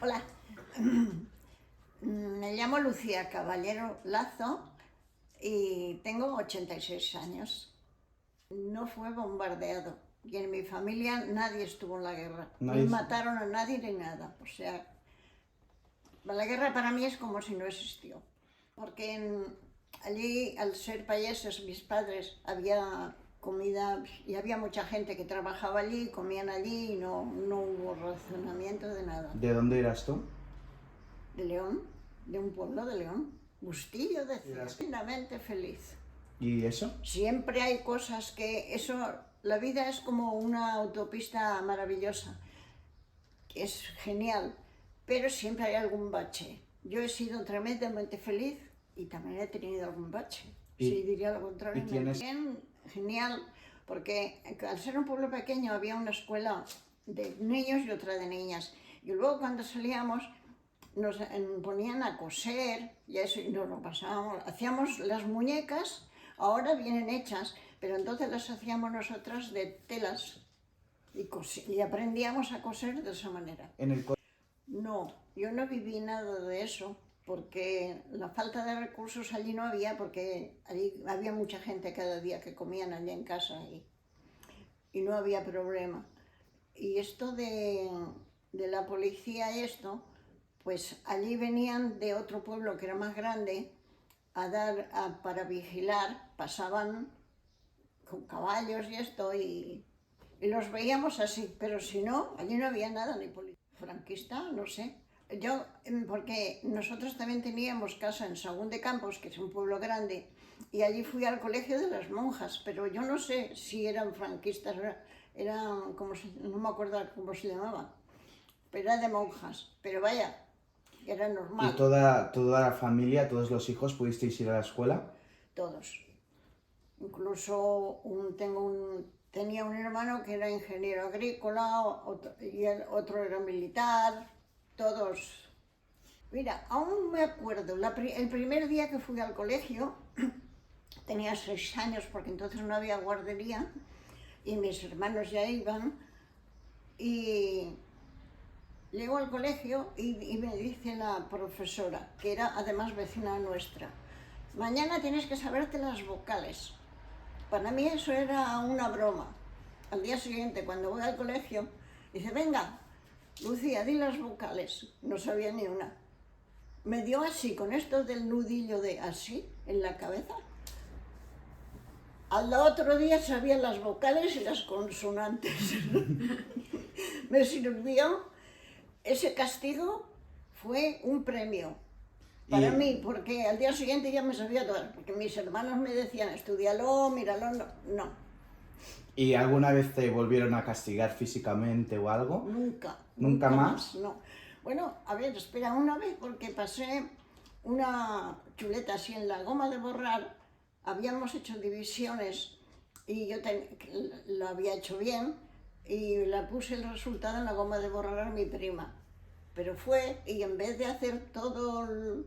Hola, me llamo Lucía Caballero Lazo y tengo 86 años. No fue bombardeado y en mi familia nadie estuvo en la guerra. Ni mataron a nadie ni nada. O sea, la guerra para mí es como si no existió. Porque allí, al ser payeses, mis padres, había comida y había mucha gente que trabajaba allí, comían allí y no hubo racionamiento de nada. ¿De dónde eras tú? De León, de un pueblo de León. Bustillo decía, plenamente feliz. ¿Y eso? Siempre hay cosas que la vida es como una autopista maravillosa, es genial, pero siempre hay algún bache. Yo he sido tremendamente feliz y también he tenido algún bache. Sí, diría lo contrario. ¿Y tienes? Bien, genial, porque al ser un pueblo pequeño había una escuela de niños y otra de niñas. Y luego cuando salíamos nos ponían a coser y eso, y nos lo pasábamos. Hacíamos las muñecas, ahora vienen hechas, pero entonces las hacíamos nosotras de telas y aprendíamos a coser de esa manera. No, yo no viví nada de eso, porque la falta de recursos allí no había, porque allí había mucha gente cada día que comían allí en casa y no había problema. Y esto de la policía y esto, pues allí venían de otro pueblo que era más grande para vigilar, pasaban con caballos y esto y los veíamos así, pero si no, allí no había nada, ni policía. Franquista, no sé. Porque nosotros también teníamos casa en Sagún de Campos, que es un pueblo grande, y allí fui al colegio de las monjas, pero yo no sé si eran franquistas, no me acuerdo cómo se llamaba, pero era de monjas, pero vaya, era normal. ¿Y toda la familia, todos los hijos, pudisteis ir a la escuela? Todos. Incluso tenía un hermano que era ingeniero agrícola y el otro era militar, todos. Mira, aún me acuerdo, el primer día que fui al colegio, tenía 6 años porque entonces no había guardería y mis hermanos ya iban y llego al colegio y me dice la profesora, que era además vecina nuestra, mañana tienes que saberte las vocales. Para mí eso era una broma. Al día siguiente, cuando voy al colegio, dice, venga, Lucía, di las vocales. No sabía ni una. Me dio así, con esto del nudillo de así, en la cabeza. Al otro día sabía las vocales y las consonantes. Me sirvió. Ese castigo fue un premio para mí, porque al día siguiente ya me sabía todas, porque mis hermanos me decían, estudialo, míralo, no. ¿Y alguna vez te volvieron a castigar físicamente o algo? Nunca. ¿Nunca más? No. Bueno, a ver, espera, una vez, porque pasé una chuleta así en la goma de borrar, habíamos hecho divisiones y yo lo había hecho bien y la puse el resultado en la goma de borrar a mi prima. Pero fue, y en vez de hacer todo el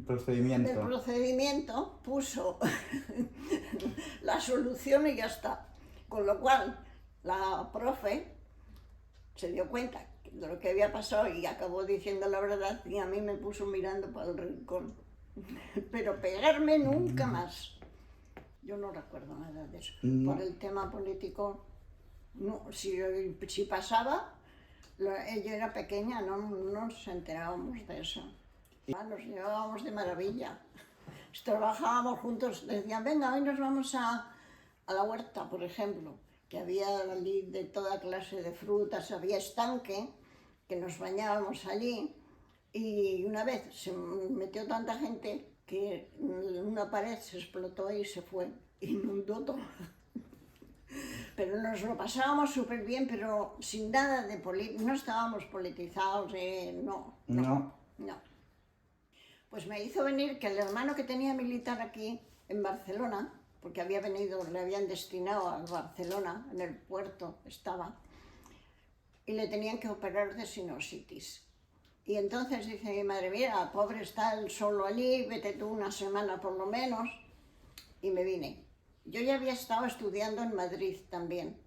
procedimiento, puso la solución y ya está. Con lo cual, la profe se dio cuenta de lo que había pasado y acabó diciendo la verdad y a mí me puso mirando para el rincón. Pero pegarme nunca más. Yo no recuerdo nada de eso. No. Por el tema político, no, si pasaba, yo era pequeña, no nos enterábamos de eso. Nos llevábamos de maravilla. Trabajábamos juntos, decían, venga, hoy nos vamos a la huerta, por ejemplo, que había allí de toda clase de frutas, había estanque, que nos bañábamos allí, y una vez se metió tanta gente que una pared se explotó y se fue, inundó todo. Pero nos lo pasábamos súper bien, pero sin nada de no estábamos politizados, no. Pues me hizo venir que el hermano que tenía militar aquí en Barcelona, porque había venido, le habían destinado a Barcelona, en el puerto estaba, y le tenían que operar de sinusitis. Y entonces dice mi madre, mira, pobre está él solo allí, vete tú una semana por lo menos. Y me vine. Yo ya había estado estudiando en Madrid también,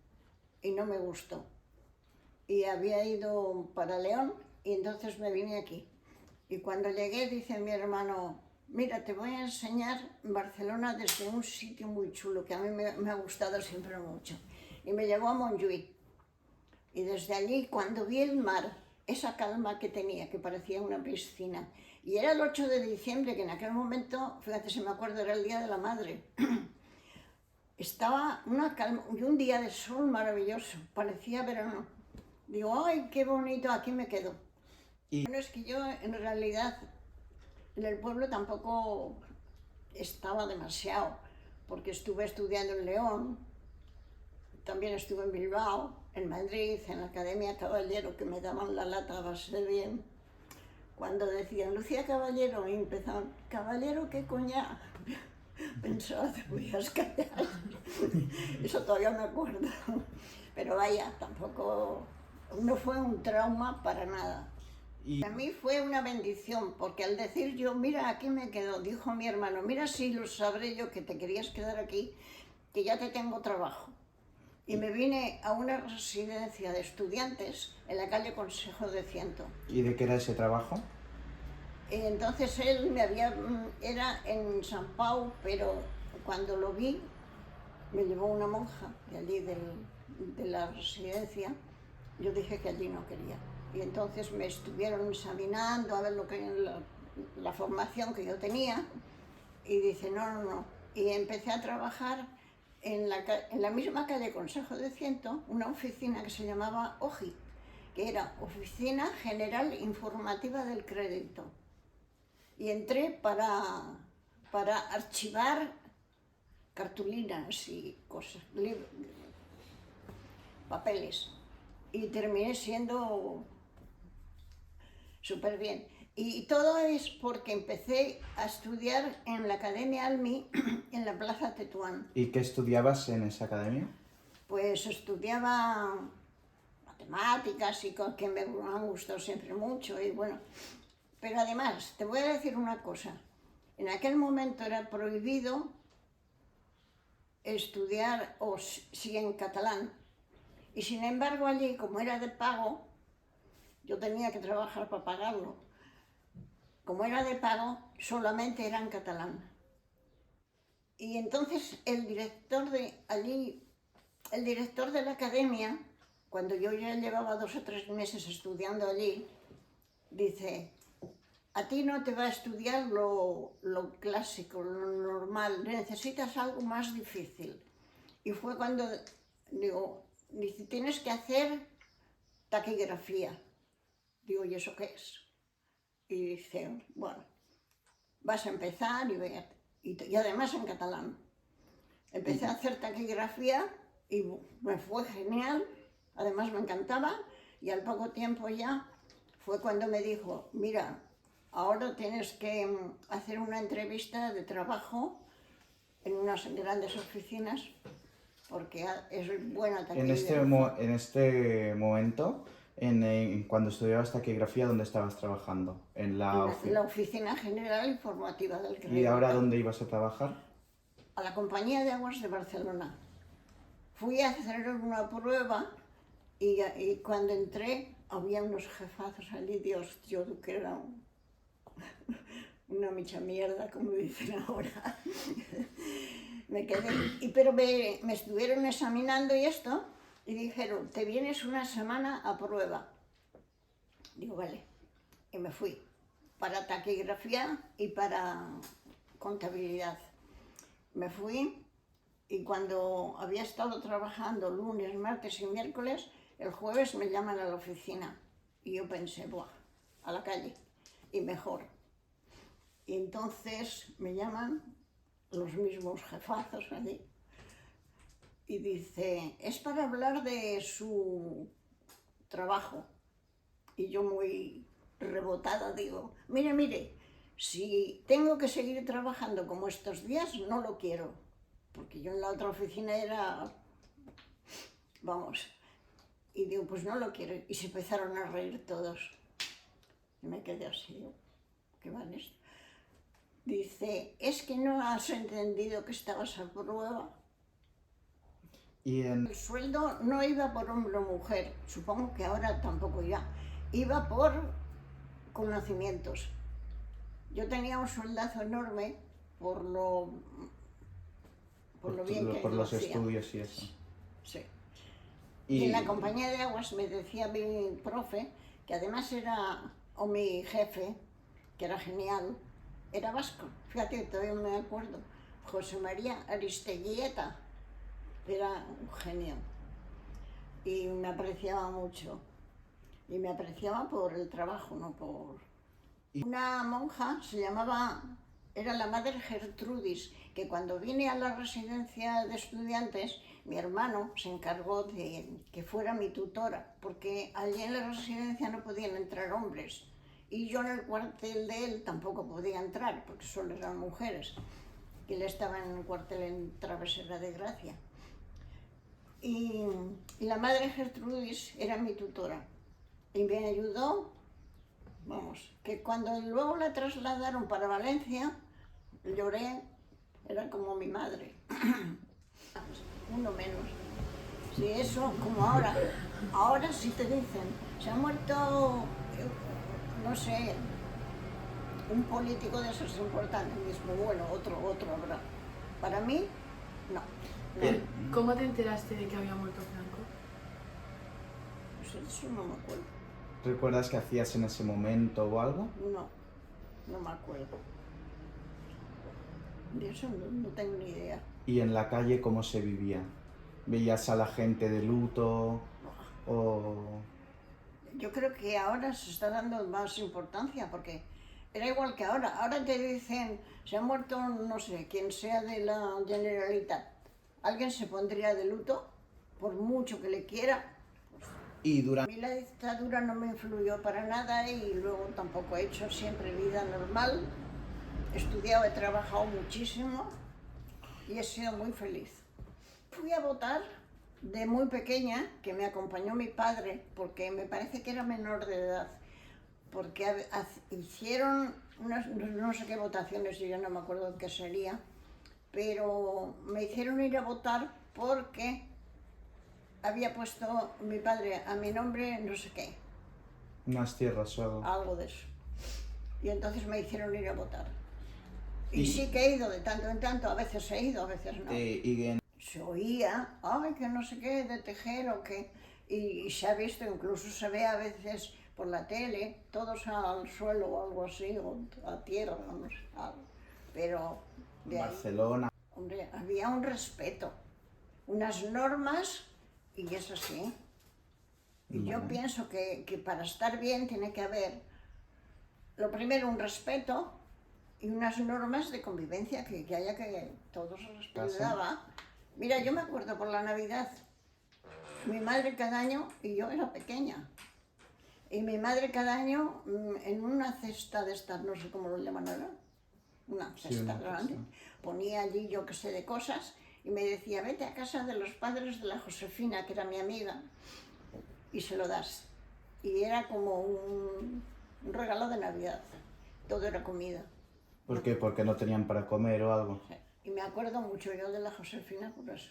y no me gustó. Y había ido para León, y entonces me vine aquí. Y cuando llegué dice mi hermano, mira, te voy a enseñar Barcelona desde un sitio muy chulo que a mí me ha gustado siempre mucho. Y me llevó a Montjuïc. Y desde allí, cuando vi el mar, esa calma que tenía, que parecía una piscina, y era el 8 de diciembre, que en aquel momento, fíjate si me acuerdo, era el Día de la Madre, estaba una calma y un día de sol maravilloso, parecía verano. Digo, ay, qué bonito, aquí me quedo. Y- Bueno, es que yo en realidad en el pueblo tampoco estaba demasiado, porque estuve estudiando en León, también estuve en Bilbao, en Madrid, en la Academia Caballero, que me daban la lata a base de bien. Cuando decían Lucía Caballero, y empezaban, Caballero, ¿qué coña? Pensaba, te voy a callar. Eso todavía me acuerdo. Pero vaya, tampoco, no fue un trauma para nada. Y, Para mí fue una bendición, porque al decir yo, mira, aquí me quedo, dijo mi hermano, mira si lo sabré yo que te querías quedar aquí, que ya te tengo trabajo. Y me vine a una residencia de estudiantes en la calle Consejo de Ciento. ¿Y de qué era ese trabajo? Y entonces él era en San Pau, pero cuando lo vi, me llevó una monja de allí de la residencia. Yo dije que allí no quería. Y entonces me estuvieron examinando a ver lo que la formación que yo tenía. Y dice, no, no, no. Y empecé a trabajar en la misma calle Consejo de Ciento, una oficina que se llamaba OGI, que era Oficina General Informativa del Crédito. Y entré para archivar cartulinas y cosas, papeles. Y terminé siendo súper bien. Y todo es porque empecé a estudiar en la Academia Almi, en la Plaza Tetuán. ¿Y qué estudiabas en esa academia? Pues estudiaba matemáticas y que me han gustado siempre mucho. Y bueno, pero además, te voy a decir una cosa. En aquel momento era prohibido estudiar o sí en catalán. Y sin embargo allí, como era de pago, yo tenía que trabajar para pagarlo. Como era de pago, solamente era en catalán. Y entonces el director de allí, el director de la academia, cuando yo ya llevaba 2 o 3 meses estudiando allí, dice, a ti no te va a estudiar lo clásico, lo normal, necesitas algo más difícil. Y fue cuando, dice, tienes que hacer taquigrafía. Digo, ¿y eso qué es? Y dice, bueno, vas a empezar y ver. Y además en catalán. Empecé a hacer taquigrafía y me fue genial, además me encantaba, y al poco tiempo ya fue cuando me dijo, mira, ahora tienes que hacer una entrevista de trabajo en unas grandes oficinas porque es buena taquigrafía. En este momento, cuando estudiabas taquigrafía, ¿dónde estabas trabajando? En la En la Oficina General Informativa del Crédito. ¿Y ahora dónde ibas a trabajar? A la Compañía de Aguas de Barcelona. Fui a hacer una prueba y cuando entré había unos jefazos allí, Dios, yo que era una micha mierda, como dicen ahora. Me quedé, pero me estuvieron examinando y esto, y dijeron, te vienes una semana a prueba. Digo, vale, y me fui para taquigrafía y para contabilidad. Me fui y cuando había estado trabajando lunes, martes y miércoles, el jueves me llaman a la oficina. Y yo pensé, buah, a la calle, y mejor. Y entonces me llaman los mismos jefazos allí. Y dice, es para hablar de su trabajo. Y yo muy rebotada digo, mire, si tengo que seguir trabajando como estos días, no lo quiero. Porque yo en la otra oficina era, vamos, y digo, pues no lo quiero. Y se empezaron a reír todos. Y me quedé así, digo, ¿qué van esto? Dice, es que no has entendido que estabas a prueba. Y El sueldo no iba por hombre o mujer, supongo que ahora tampoco ya, iba por conocimientos. Yo tenía un sueldazo enorme por lo, por lo bien que por lo los hacía. estudios y eso. Sí. Y en la compañía de aguas me decía mi profe, que además era, o mi jefe, que era genial, era vasco. Fíjate, todavía me acuerdo. José María Aristeguieta, era un genio. Y me apreciaba mucho. Y me apreciaba por el trabajo, no por... Una monja se llamaba, era la Madre Gertrudis, que cuando vine a la residencia de estudiantes, mi hermano se encargó de que fuera mi tutora, porque allí en la residencia no podían entrar hombres. Y yo en el cuartel de él tampoco podía entrar, porque solo eran mujeres. Y él estaba en el cuartel en Travesera de Gracia. Y la Madre Gertrudis era mi tutora. Y me ayudó, vamos, que cuando luego la trasladaron para Valencia, lloré, era como mi madre. Uno menos. Sí, eso, como ahora sí te dicen, se ha muerto, no sé, un político de esos importantes, mismo, bueno, otro habrá. Para mí, no. ¿Cómo te enteraste de que había muerto Franco? Pues eso no me acuerdo. ¿Recuerdas qué hacías en ese momento o algo? No me acuerdo. De eso no tengo ni idea. ¿Y en la calle cómo se vivía? ¿Veías a la gente de luto o...? Yo creo que ahora se está dando más importancia porque era igual que ahora. Ahora te dicen, se ha muerto, no sé, quien sea de la Generalitat. ¿Alguien se pondría de luto? Por mucho que le quiera. Y A durante... mí la dictadura no me influyó para nada y luego tampoco he hecho siempre vida normal. He estudiado, he trabajado muchísimo y he sido muy feliz. Fui a votar de muy pequeña, que me acompañó mi padre, porque me parece que era menor de edad, porque hicieron no sé qué votaciones, yo ya no me acuerdo qué sería, pero me hicieron ir a votar porque había puesto mi padre a mi nombre no sé qué, Unas tierras o algo. algo de eso. Y entonces me hicieron ir a votar. Y sí que he ido de tanto en tanto, a veces he ido, a veces no. Se oía, ay, que no sé qué, de tejer o qué. Y se ha visto, incluso se ve a veces por la tele, todos al suelo o algo así, o a tierra, no sé, algo. Pero de ahí, Barcelona. hombre, había un respeto, unas normas y eso sí. Y yo pienso que para estar bien tiene que haber, lo primero, un respeto y unas normas de convivencia que haya que todos respetaba. Mira, yo me acuerdo por la Navidad, mi madre cada año, y yo era pequeña, y mi madre cada año en una cesta de estas, no sé cómo lo llaman ahora, una cesta grande, ponía allí yo que sé de cosas, y me decía, vete a casa de los padres de la Josefina, que era mi amiga, y se lo das. Y era como un regalo de Navidad, todo era comida. ¿Por qué? Porque no tenían para comer o algo. Sí. Y me acuerdo mucho yo de la Josefina por eso.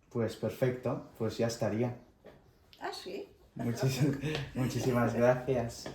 Pues perfecto, pues ya estaría. Ah, sí. Muchísimas gracias.